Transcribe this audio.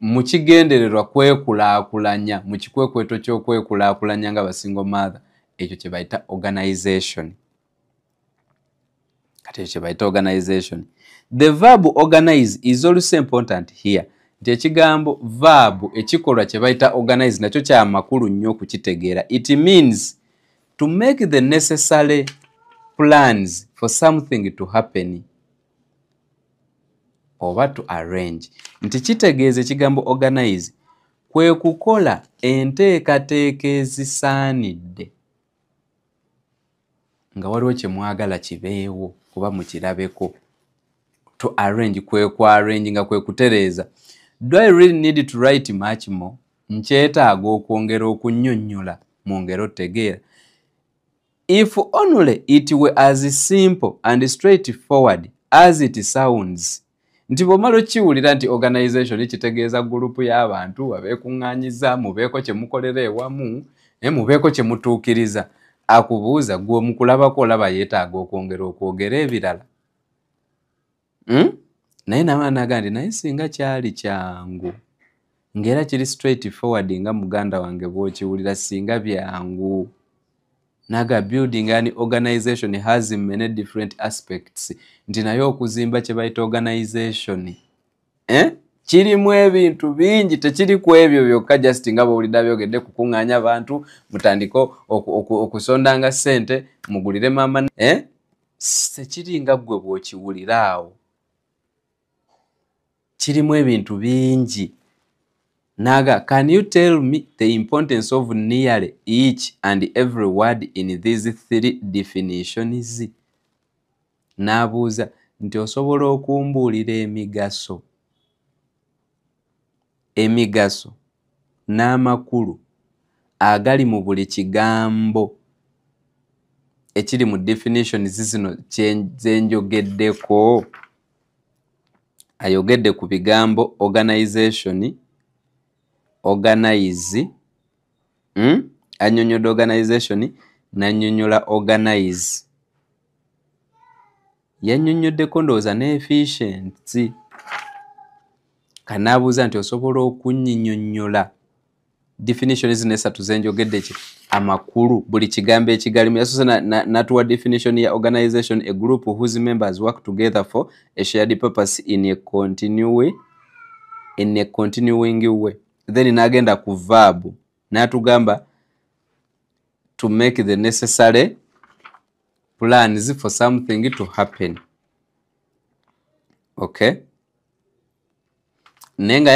mukigendererwa kwekulaakulanya mu kikwekweto ky'okwekulaakulanya nga basingle mother, ekyo kye bayita organization. Kati ekyo kye bayita organization. The verb organize is also important here. Nti ekigambo verb ekikolwa kye bayita organize nakyo kya makulu nnyo okukitegeera. It means to make the necessary plans for something to happen oba to arrange. Nti kitegeeza ekigambo organize kwe kukola enteekateeka ezisaanidde nga waliwo kye mwagala kibeewo kuba mukirabeko. To arrange kwe arrange nga kwe kutereeza. Do I really need to write much more? Nkyetaaga okwongera okunnyonnyola mu ngero tegeera. If only it were as simple and straightforward as it sounds. Nti bw'omala okiwulira nti organization kitegeeza gurupu y'abantu abeekuŋŋaanyiza mubeeko kye mukolera ewamu, mubeeko kye mutuukiriza, akubuuza gwe mukulabako olaba yeetaaga okwongera okwogera ebirala. Naye n'abaana ndi naye singa kyali kyangu ng'era kiri straightforward nga muganda wange bw'okiwulira singa byangu. Naga building an organization has many different aspects. Nti naye okuzimba kye bayita organization kirimu ebintu bingi, tekiri ku ebyo byokka just nga bw'owulidde byogedde kukuŋŋaanya abantu mutandika okusondanga ssente mugulire maama tekiri nga ggwe bw'okiwulira awo. Kirimu ebintu bingi. Naga, can you tell me the importance of nearly each and every word in these three definitions? Nabuuza nti osobola okumbuulira emigaso n'amakulu agali mu buli kigambo ekiri mu definitions zino ze njogeddeko. Ayogedde ku bigambo organization, organize, annyonnyodde organization n'annyonnyola organize. Yannyonnyoddeko ndowooza ne efficiency. Kanaabuuza nti osobola okunnyinnyonnyola definitions n'esatu ze njogedde ki amakulu buli kigambo ekigalimu. Yasose natuwa definition ya organization, a group whose members work together for a shared purpose in a continuing way. Then n'agenda ku verb n'atugamba to make the necessary plans for something to happen. Okay? Nenga